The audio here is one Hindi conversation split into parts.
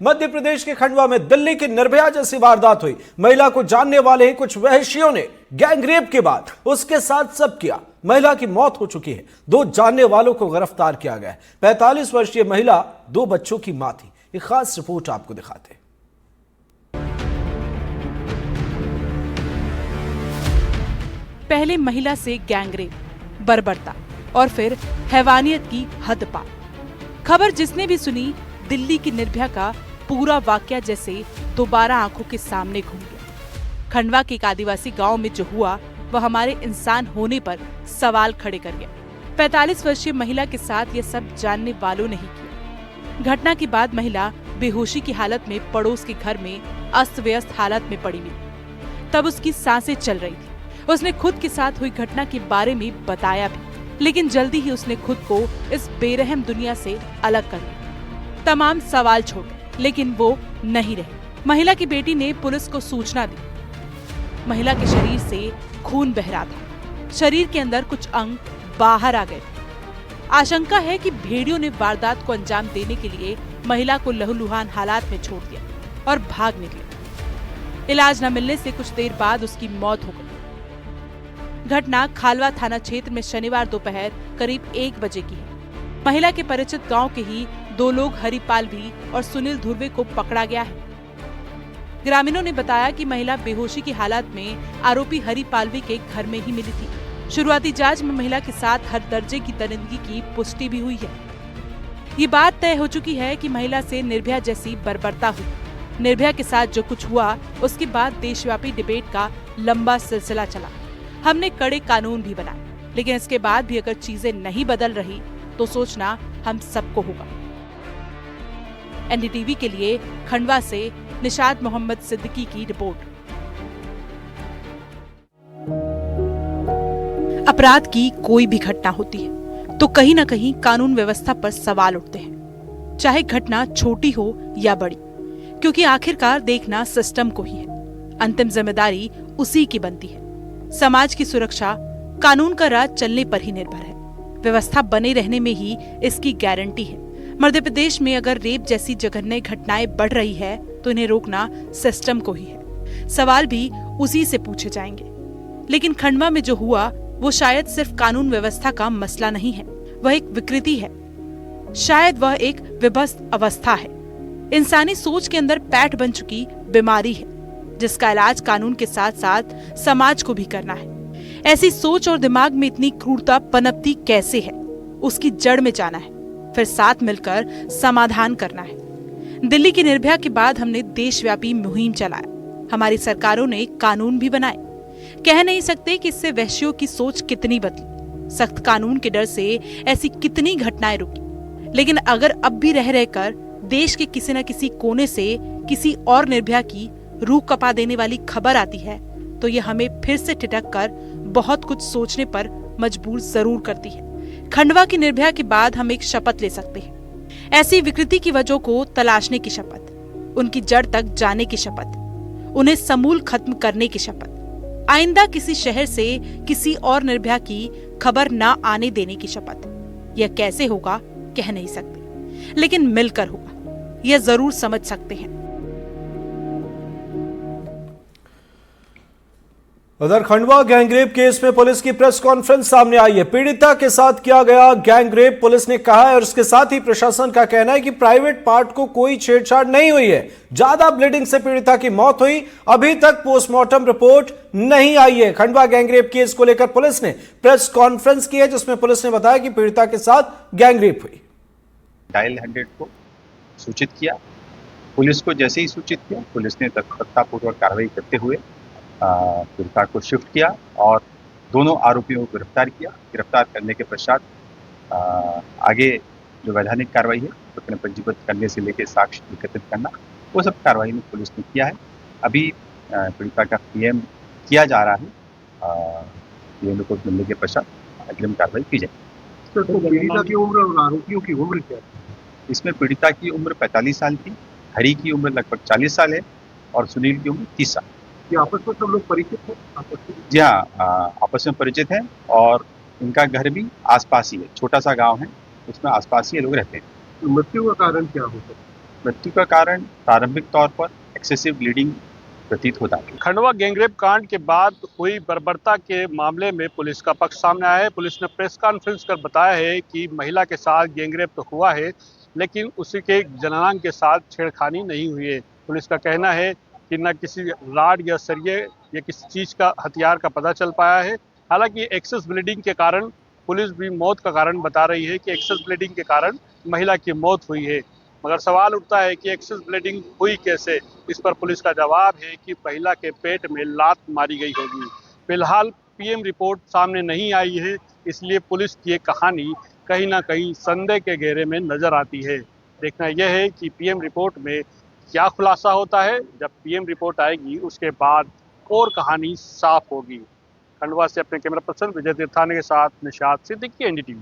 मध्य प्रदेश के खंडवा में दिल्ली की निर्भया जैसी वारदात हुई। महिला को जानने वाले कुछ वहशियों ने गैंगरेप के बाद उसके साथ सब किया। महिला की मौत हो चुकी है। 2 जानने वालों को गिरफ्तार किया गया है। 45 वर्षीय महिला 2 बच्चों की मां थी। एक खास रिपोर्ट आपको दिखाते हैं। पहले महिला से गैंगरेप, बर्बरता और फिर हैवानियत की हद पार। खबर जिसने भी सुनी, दिल्ली की निर्भया का पूरा वाकया जैसे दोबारा आंखों के सामने घूम गया। खंडवा के एक आदिवासी गांव में जो हुआ वह हमारे इंसान होने पर सवाल खड़े कर गया। 45 वर्षीय महिला के साथ यह सब जानने वालों ने ही किया। घटना के बाद महिला बेहोशी की हालत में पड़ोस के घर में अस्त व्यस्त हालत में पड़ी मिली। तब उसकी सांसें चल रही थी। उसने खुद के साथ हुई घटना के बारे में बताया भी, लेकिन जल्दी ही उसने खुद को इस बेरहम दुनिया से अलग कर लिया। तमाम सवाल छोड़ गए, लेकिन वो नहीं रहे। महिला की बेटी ने पुलिस को सूचना दी। महिला के शरीर से खून बह रहा था। शरीर के अंदर कुछ अंग बाहर आ गए। आशंका है कि भेड़ियों ने वारदात को अंजाम देने के लिए महिला को लहूलुहान हालात में छोड़ दिया और भाग निकले। इलाज न मिलने से कुछ देर बाद उसकी मौत हो गई। घटना खालवा थाना क्षेत्र में शनिवार दोपहर करीब 1 बजे की है। महिला के परिचित गांव के ही 2 लोग हरिपाल भी और सुनील धुर्वे को पकड़ा गया है। ग्रामीणों ने बताया कि महिला बेहोशी की हालत में आरोपी हरिपालवी के घर में ही मिली थी। शुरुआती जांच में महिला के साथ हर दर्जे की दरिंदगी की पुष्टि भी हुई है। ये बात तय हो चुकी है कि महिला से निर्भया जैसी बर्बरता हुई। निर्भया के साथ जो कुछ हुआ उसके बाद देशव्यापी डिबेट का लंबा सिलसिला चला। हमने कड़े कानून भी बनाए, लेकिन इसके बाद भी अगर चीजें नहीं बदल रही तो सोचना हम सबको होगा। एनडीटीवी के लिए खंडवा से निशात मोहम्मद सिद्दीकी की रिपोर्ट। अपराध की कोई भी घटना होती है तो कहीं न कहीं कानून व्यवस्था पर सवाल उठते हैं, चाहे घटना छोटी हो या बड़ी, क्योंकि आखिरकार देखना सिस्टम को ही है। अंतिम जिम्मेदारी उसी की बनती है। समाज की सुरक्षा कानून का राज चलने पर ही निर्भर है। व्यवस्था बने रहने में ही इसकी गारंटी है। मध्य प्रदेश में अगर रेप जैसी जघन्य घटनाएं बढ़ रही है तो इन्हें रोकना सिस्टम को ही है। सवाल भी उसी से पूछे जाएंगे। लेकिन खंडवा में जो हुआ वो शायद सिर्फ कानून व्यवस्था का मसला नहीं है, वह एक विकृति है। शायद वह एक विभत्स अवस्था है। इंसानी सोच के अंदर पैठ बन चुकी बीमारी है, जिसका इलाज कानून के साथ साथ समाज को भी करना है। ऐसी सोच और दिमाग में इतनी क्रूरता पनपती कैसे है, उसकी जड़ में जाना है, फिर साथ मिलकर समाधान करना है। दिल्ली की निर्भया के बाद हमने देशव्यापी मुहिम चलाया। हमारी सरकारों ने कानून भी बनाए। कह नहीं सकते कि इससे वहशियों की सोच कितनी बदली। सख्त कानून के डर से ऐसी कितनी घटनाएं रुकी। लेकिन अगर अब भी रह रहकर देश के किसी न किसी कोने से किसी और निर्भया की रूह कपा देने वाली खबर आती है तो ये हमें फिर से ठिठक कर बहुत कुछ सोचने पर मजबूर जरूर करती है। खंडवा की निर्भया के बाद हम एक शपथ ले सकते हैं। ऐसी विकृति की वजहों को तलाशने की शपथ, उनकी जड़ तक जाने की शपथ, उन्हें समूल खत्म करने की शपथ, आइंदा किसी शहर से किसी और निर्भया की खबर न आने देने की शपथ। यह कैसे होगा कह नहीं सकते, लेकिन मिलकर होगा, यह जरूर समझ सकते हैं। उधर खंडवा गैंगरेप केस में पुलिस की प्रेस कॉन्फ्रेंस सामने आई है। पीड़िता के साथ किया गया गैंगरेप पुलिस ने कहा है और उसके साथ ही प्रशासन का कहना है कि प्राइवेट पार्ट को कोई छेड़छाड़ नहीं हुई है। ज्यादा ब्लीडिंग से पीड़िता की मौत हुई। अभी तक पोस्टमार्टम रिपोर्ट नहीं आई है। खंडवा गैंगरेप केस को लेकर पुलिस ने प्रेस कॉन्फ्रेंस की है, जिसमें पुलिस ने बताया कि पीड़िता के साथ गैंगरेप हुई। डायल 100 को सूचित किया। पुलिस को जैसे ही सूचित किया, पुलिस ने तत्परतापूर्वक कार्रवाई करते हुए पीड़िता को शिफ्ट किया और दोनों आरोपियों को गिरफ्तार किया। गिरफ्तार करने के पश्चात आगे जो वैधानिक कार्रवाई है, प्रकरण पंजीबद्ध करने से लेकर साक्ष्य एकत्रित करना, वो सब कार्रवाई में पुलिस ने किया है। अभी पीड़िता का पीएम किया जा रहा है। पीएम रिपोर्ट मिलने के पश्चात अग्रिम कार्रवाई की जाएगी। तो पीड़िता की उम्र और आरोपियों की उम्र क्या है? इसमें पीड़िता की उम्र 45 साल थी, हरि की उम्र लगभग 40 साल है और सुनील की उम्र 30 साल। ये आपस में सब लोग परिचित हैं? जी हाँ, आपस में परिचित हैं और इनका घर भी आसपास ही है। छोटा सा गांव है, उसमें आसपास ही ये लोग रहते हैं। तो मृत्यु का कारण क्या हो सकता है? मृत्यु का कारण प्रारंभिक तौर पर एक्सेसिव ब्लीडिंग प्रतीत होता है। खंडवा गैंगरेप कांड के बाद हुई बर्बरता के मामले में पुलिस का पक्ष सामने आया है। पुलिस ने प्रेस कॉन्फ्रेंस कर बताया है कि महिला के साथ गैंगरेप तो हुआ है, लेकिन उसी के जननांग के साथ छेड़खानी नहीं हुई है। पुलिस का कहना है कि न किसी राड या सरिये या किसी चीज का हथियार का पता चल पाया है। हालांकि एक्सेस ब्लीडिंग के कारण पुलिस भी मौत का कारण बता रही है कि एक्सेस ब्लीडिंग के कारण महिला की मौत हुई है। मगर सवाल उठता है कि एक्सेस ब्लीडिंग हुई कैसे। इस पर पुलिस का जवाब है कि महिला के पेट में लात मारी गई होगी। फिलहाल पीएम रिपोर्ट सामने नहीं आई है, इसलिए पुलिस की ये कहानी कहीं ना कहीं संदेह के घेरे में नजर आती है। देखना यह है कि पीएम रिपोर्ट में क्या खुलासा होता है। जब पीएम रिपोर्ट आएगी उसके बाद और कहानी साफ होगी। खंडवा से अपने कैमरा पर्सन विजय तीर्थाने के साथ निशाद सिद्दीकी, एनडीटीवी।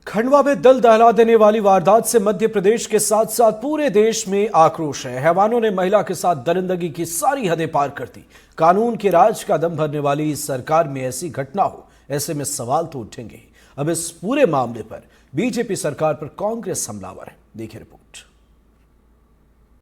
खंडवा में दिल दहला देने वाली वारदात से मध्य प्रदेश के साथ साथ पूरे देश में आक्रोश है। हैवानों ने महिला के साथ दरिंदगी की सारी हदें पार कर दी। कानून के राज का दम भरने वाली इस सरकार में ऐसी घटना हो, ऐसे में सवाल तो उठेंगे। अब इस पूरे मामले पर बीजेपी सरकार पर कांग्रेस हमलावर है। देखिए रिपोर्ट।